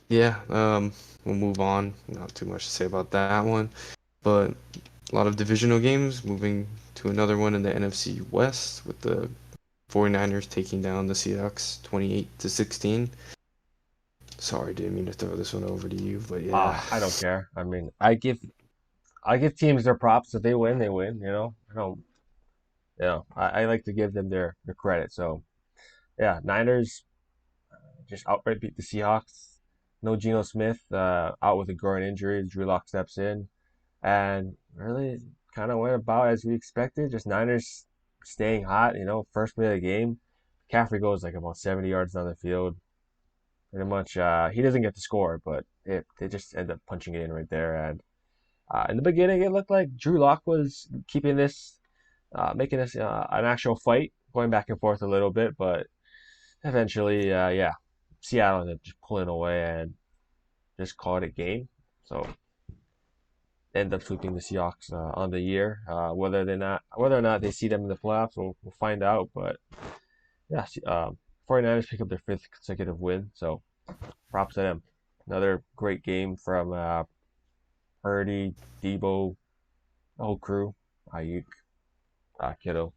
Yeah, we'll move on. Not too much to say about that one, but a lot of divisional games. Moving to another one in the NFC West with the 49ers taking down the Seahawks 28-16. Sorry, didn't mean to throw this one over to you, but yeah. I don't care. I mean, I give teams their props. If they win, they win. I don't. I like to give them their credit. So yeah, Niners just outright beat the Seahawks. No Geno Smith, out with a groin injury. Drew Lock steps in, and really kind of went about as we expected. Just Niners staying hot. First play of the game, McCaffrey goes like about 70 yards down the field. Pretty much, he doesn't get the score, but they just end up punching it in right there. And in the beginning, it looked like Drew Lock was keeping this, making this an actual fight, going back and forth a little bit, but eventually, yeah, Seattle ended up just pulling away and just called it game. So end up sweeping the Seahawks on the year. Whether or not they see them in the playoffs, we'll find out. But yeah, 49ers pick up their fifth consecutive win. So props to them. Another great game from Purdy, Debo, the whole crew, Ayuk, Kittle.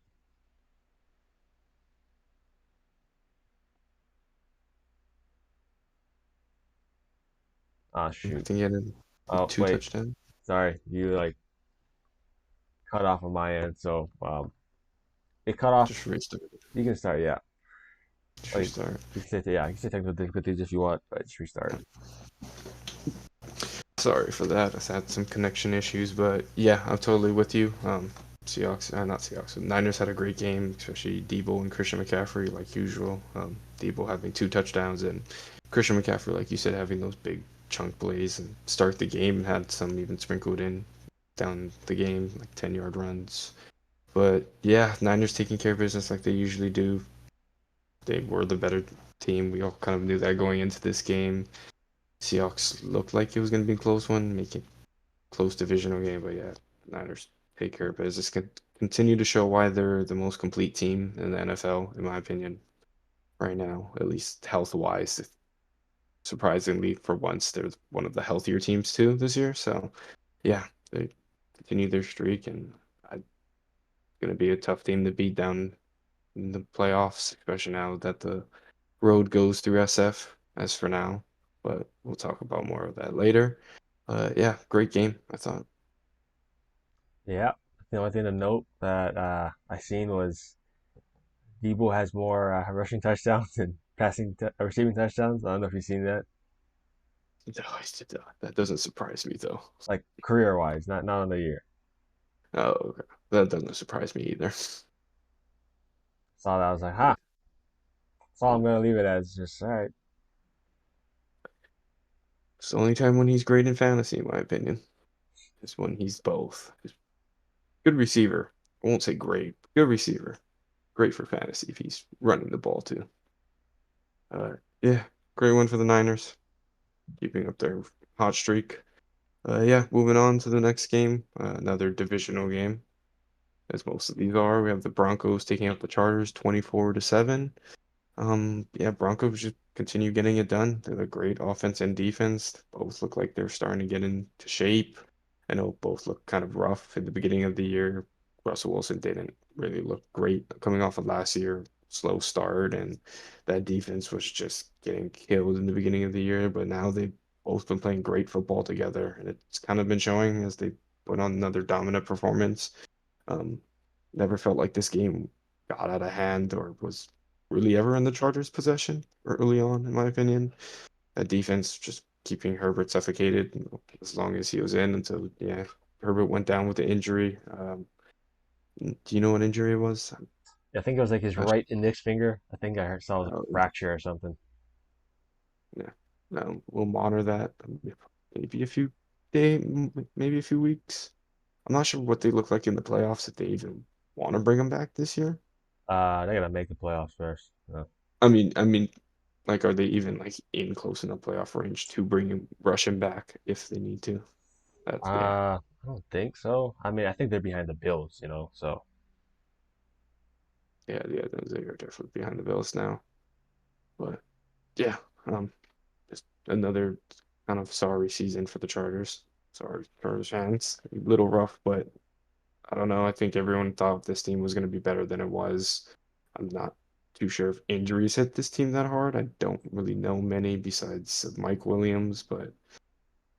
I Shoot. think he had Oh, two wait. touchdowns. Sorry. You like cut off on my end. So it cut off. Just restart. You can start. Yeah. Just Like restart. you can say, yeah. You can say technical difficulties if you want, but just restart. Sorry for that. I had some connection issues, but yeah, I'm totally with you. Seahawks, not Seahawks. Niners had a great game, especially Debo and Christian McCaffrey, like usual. Debo having two touchdowns and Christian McCaffrey, like you said, having those big chunk plays and start the game and had some even sprinkled in down the game, like 10-yard runs. But yeah, Niners taking care of business like they usually do. They were the better team. We all kind of knew that going into this game. Seahawks looked like it was going to be a close one, making close divisional game, but yeah, Niners take care of business. Continue to show why they're the most complete team in the NFL, in my opinion, right now, at least health wise. Surprisingly, for once, they're one of the healthier teams too this year. So yeah, they continue their streak, and it's going to be a tough team to beat down in the playoffs, especially now that the road goes through SF as for now. But we'll talk about more of that later. Yeah, great game, I thought. Yeah. The only thing to note that I seen was Debo has more rushing touchdowns than receiving touchdowns. I don't know if you've seen that. No, that doesn't surprise me though. Like career wise, not on the year. Oh, okay. That doesn't surprise me either. Saw that, I was like, huh. That's all I'm gonna leave it as. Just all right. It's the only time when he's great in fantasy, in my opinion, is when he's both. He's good receiver. I won't say great, but good receiver. Great for fantasy if he's running the ball too. Yeah, great one for the Niners, keeping up their hot streak. Yeah, moving on to the next game, another divisional game, as most of these are. We have the Broncos taking out the Chargers 24-7. Yeah, Broncos just continue getting it done. They're a great offense and defense. Both look like they're starting to get into shape. I know both look kind of rough at the beginning of the year. Russell Wilson didn't really look great coming off of last year, slow start, and that defense was just getting killed in the beginning of the year. But now they've both been playing great football together, and it's kind of been showing as they put on another dominant performance. Um, Never felt like this game got out of hand or was really ever in the Chargers' possession early on, in my opinion. That defense just keeping Herbert suffocated as long as he was in until, yeah, Herbert went down with the injury. Do you know what injury it was? I'm I think it was like his not right index finger. I think I saw it was a sure. fracture or something. Yeah, we'll monitor that. Maybe a few day, maybe a few weeks. I'm not sure what they look like in the playoffs if they even want to bring him back this year. They gotta make the playoffs first. I mean, like, are they even like in close enough playoff range to bring him, rush him back if they need to? That's yeah, I don't think so. I mean, I think they're behind the Bills, so yeah. They are definitely behind the Bills now. But yeah, um, just another kind of sorry season for the Chargers. Sorry, Chargers fans. A little rough, but I don't know. I think everyone thought this team was going to be better than it was. I'm not too sure if injuries hit this team that hard. I don't really know many besides Mike Williams, but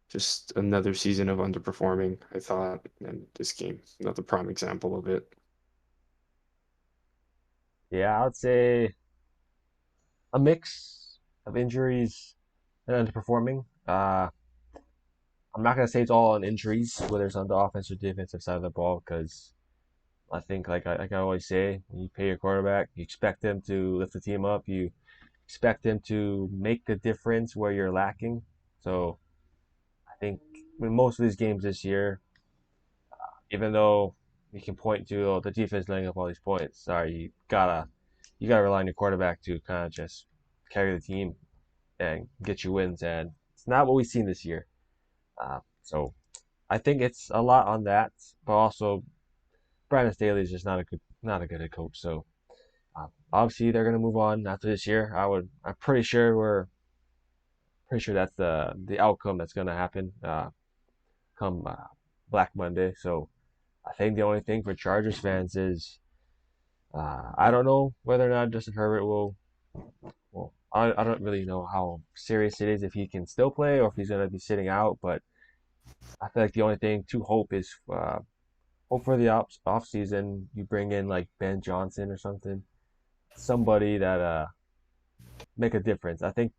just another season of underperforming, I thought, and this game, another prime example of it. Yeah, I would say a mix of injuries and underperforming. I'm not gonna say it's all on injuries, whether it's on the offensive or defensive side of the ball, because I think, like I always say, when you pay your quarterback, you expect them to lift the team up. You expect them to make the difference where you're lacking. So I think in most of these games this year, even though you can point to, oh, the defense laying up all these points, sorry, you gotta rely on your quarterback to kind of just carry the team and get you wins, and it's not what we've seen this year. So I think it's a lot on that, but also Brandon Staley is just not a good head coach. So obviously they're gonna move on after this year. I'm pretty sure that's the outcome that's gonna happen come Black Monday. So I think the only thing for Chargers fans is I don't know whether or not Justin Herbert will. Well, I don't really know how serious it is if he can still play or if he's gonna be sitting out. But I feel like the only thing to hope is hope for the off season you bring in like Ben Johnson or something, somebody that make a difference. I think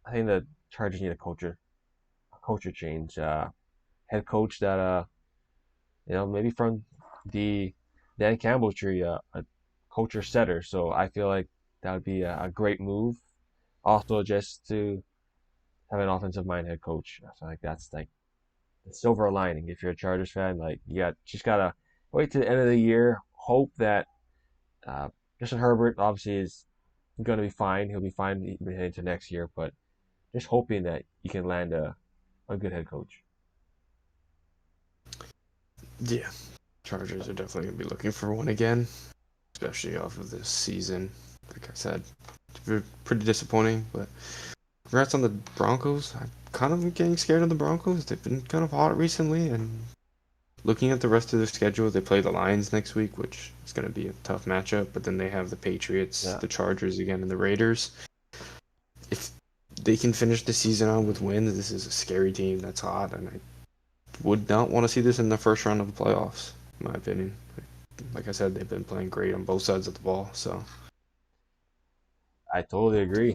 the Chargers need a culture change, head coach that maybe from the Dan Campbell tree, a culture setter. So I feel like that would be a great move. Also, just to have an offensive mind head coach. I feel like that's like the silver lining. If you're a Chargers fan, like just gotta wait to the end of the year, hope that uh, Justin Herbert obviously is going to be fine. He'll be fine even heading into next year, but just hoping that you can land a good head coach. Yeah, Chargers are definitely going to be looking for one again, especially off of this season. Like I said, pretty disappointing, but congrats on the Broncos. I'm kind of getting scared of the Broncos. They've been kind of hot recently, and looking at the rest of their schedule, they play the Lions next week, which is going to be a tough matchup. But then they have the Patriots, Yeah, the Chargers again, and the Raiders. If they can finish the season on with wins, this is a scary team that's hot, and I would not want to see this in the first round of the playoffs, in my opinion. Like I said, they've been playing great on both sides of the ball. So I totally agree.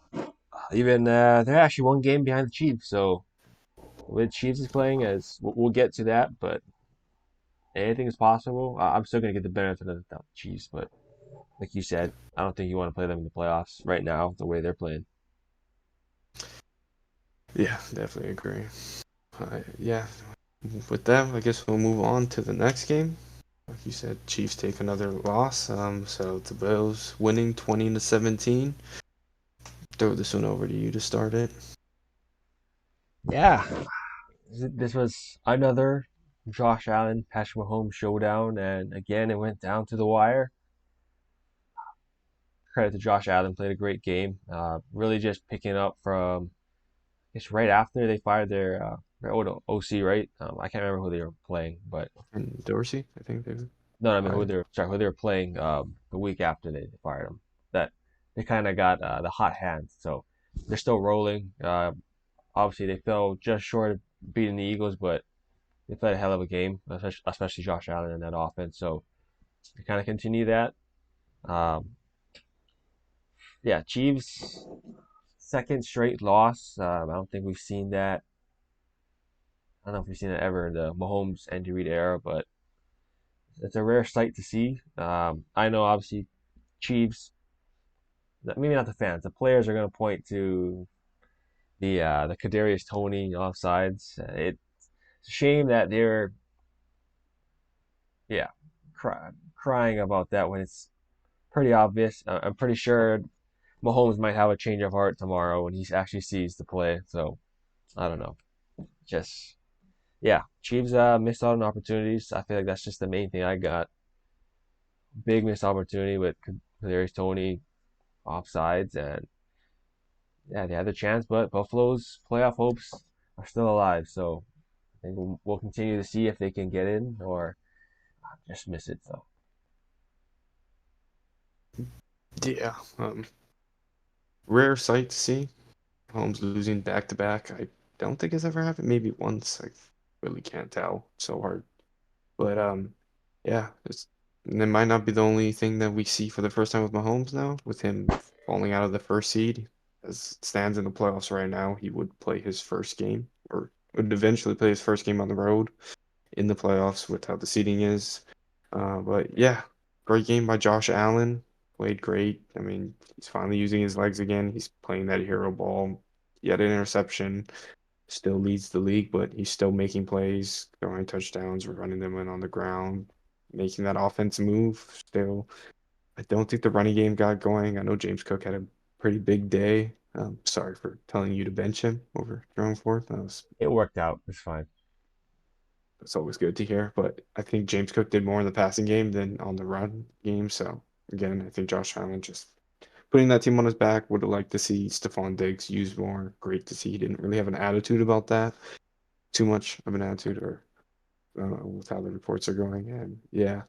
Even they're actually one game behind the Chiefs, so with Chiefs is playing, as we'll get to that, but anything is possible. I'm still gonna get the benefit of the doubt, Chiefs, but like you said, I don't think you want to play them in the playoffs right now the way they're playing. yeah, definitely agree. Yeah, with that, I guess we'll move on to the next game. Like you said, Chiefs take another loss. So the Bills winning 20-17. Throw this one over to you to start it. Yeah, this was another Josh Allen, Patrick Mahomes showdown, and again it went down to the wire. Credit to Josh Allen, played a great game. Really just picking up from, I guess, right after they fired their old OC, right? I can't remember who they were playing, but And Dorsey, I think they no, I mean fired. who they were playing the week after they fired him. That they kind of got the hot hand, so they're still rolling. Obviously, they fell just short of beating the Eagles, but they played a hell of a game, especially Josh Allen in that offense. So they kind of continue that. Um, yeah, Chiefs second straight loss. I don't think we've seen that. I don't know if we've seen it ever in the Mahomes Andy Reid era, but it's a rare sight to see. I know obviously Chiefs, maybe not the fans, the players are going to point to the Kadarius Toney offsides. It's a shame that they're yeah crying about that when it's pretty obvious. I'm pretty sure Mahomes might have a change of heart tomorrow when he actually sees the play. So I don't know. Just yeah, Chiefs missed out on opportunities. I feel like that's just the main thing I got. Big missed opportunity with Kadarius Toney offsides, and yeah, they had the chance, but Buffalo's playoff hopes are still alive. So I think we'll continue to see if they can get in or just miss it. So Yeah. Rare sight to see. Holmes losing back to back. I don't think it's ever happened. Maybe once. I really can't tell. So hard. But yeah, and it might not be the only thing that we see for the first time with Mahomes now, with him falling out of the first seed. As it stands in the playoffs right now, he would play his first game, or would eventually play his first game on the road in the playoffs with how the seeding is. But yeah, great game by Josh Allen. Played great. I mean, he's finally using his legs again. He's playing that hero ball. He had an interception, still leads the league, but he's still making plays, throwing touchdowns, running them in on the ground, making that offense move. Still, I don't think the running game got going. I know James Cook had a pretty big day. Sorry for telling you to bench him over Jerome Ford. it worked out. It's fine. That's always good to hear. But I think James Cook did more in the passing game than on the run game. So again, I think Josh Allen just putting that team on his back. Would have liked to see Stephon Diggs used more. Great to see he didn't really have an attitude about that. Too much of an attitude, or with how the reports are going. And yeah,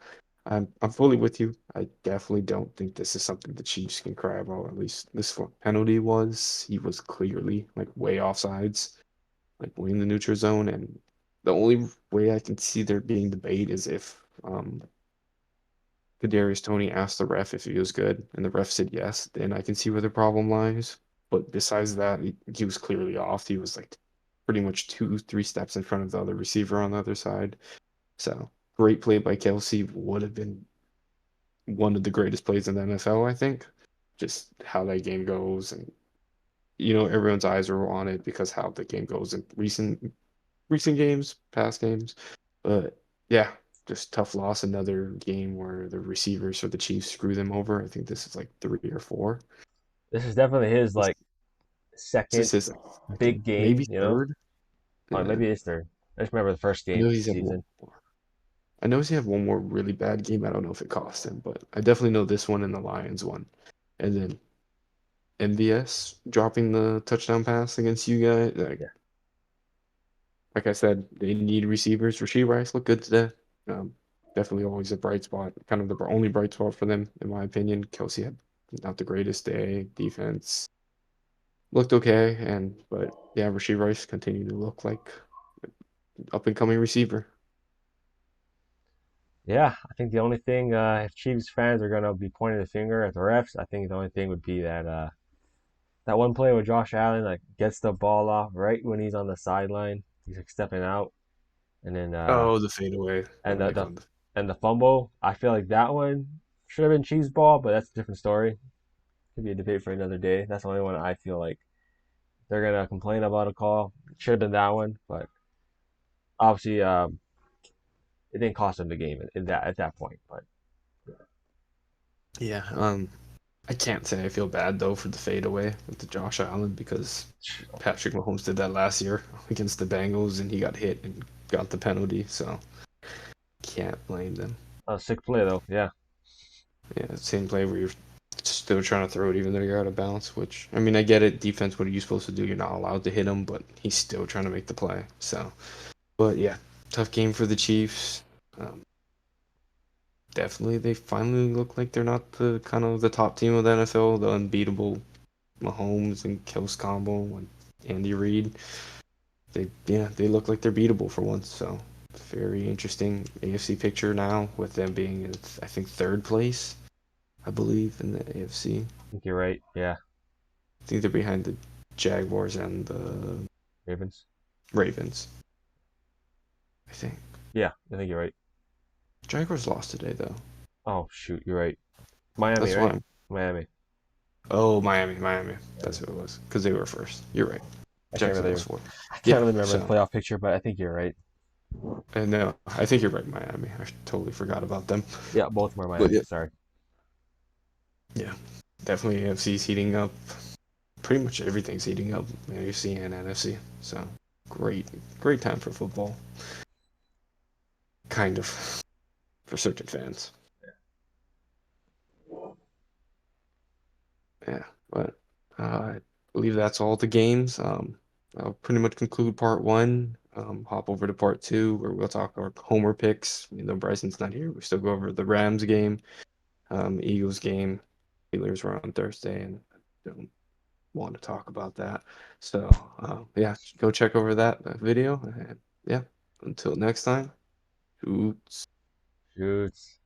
I'm fully with you. I definitely don't think this is something the Chiefs can cry about. At least this one penalty was. He was clearly like way offsides, like way in the neutral zone. And the only way I can see there being debate is if Kadarius Toney asked the ref if he was good, and the ref said yes. Then I can see where the problem lies. But besides that, he was clearly off. He was like pretty much two, three steps in front of the other receiver on the other side. So great play by Kelsey, would have been one of the greatest plays in the NFL, I think. Just how that game goes, and everyone's eyes are on it because how the game goes in recent games, past games. But yeah, just tough loss. Another game where the receivers for the Chiefs screw them over. I think this is like three or four. This is definitely his This like second is his second, big game. maybe third. Or Yeah, maybe it's third. I just remember the first I game know of he's the had one season. more. I know he had one more really bad game. I don't know if it cost him, but I definitely know this one and the Lions one. And then MVS dropping the touchdown pass against you guys. Yeah, Like I said, they need receivers. Rasheed Rice looked good today. Um, Definitely always a bright spot. Kind of the only bright spot for them, in my opinion. Kelsey had not the greatest day. Defense looked okay, but yeah, Rasheed Rice continued to look like up and coming receiver. yeah. I think the only thing, if Chiefs fans are gonna be pointing the finger at the refs, I think the only thing would be that that one play where Josh Allen like gets the ball off right when he's on the sideline. He's like stepping out, and then Oh, the fadeaway, and like on the the fumble. I feel like that one should have been Chiefs ball, but that's a different story. Could be a debate for another day. That's the only one I feel like they're gonna complain about a call. It should have been that one, but obviously, it didn't cost them the game at that point. But yeah. I can't say I feel bad though for the fadeaway with the Josh Allen because Patrick Mahomes did that last year against the Bengals and he got hit and got the penalty, so can't blame them. a sick play though. Yeah, Yeah, same play where you're still trying to throw it even though you're out of bounds, which I mean I get it, defense, what are you supposed to do? You're not allowed to hit him, but he's still trying to make the play. So, but yeah, tough game for the Chiefs. Um, Definitely they finally look like they're not the kind of the top team of the NFL, the unbeatable Mahomes and Kels combo and Andy Reid. They look like they're beatable for once. So very interesting AFC picture now with them being in, I think, third place, I believe, in the AFC. I think you're right. Yeah, I think they're behind the Jaguars and the Ravens. Ravens. I think Yeah, I think you're right. Jaguars lost today though. Oh shoot, you're right. Miami, That's why. right? Miami. Oh, Miami. That's Miami. who it was because they were first. You're right. I can't Jacksonville really was fourth. I can't Yeah. really remember the So, playoff picture, but I think you're right. and no, I think you're right. Miami. I totally forgot about them. Yeah, both were But Miami. yeah, Sorry. yeah, definitely AFC's heating up. Pretty much everything's heating up, AFC and NFC. So great, great time for football. Kind of for certain fans. Yeah, but uh, believe that's all the games. I'll pretty much conclude part one. Hop over to part two where we'll talk our homer picks. You know, Bryson's not here. We still go over the Rams game, Eagles game. Steelers were on Thursday, and I don't want to talk about that. So, yeah, go check over that video. And yeah, until next time, shoots. Shoots.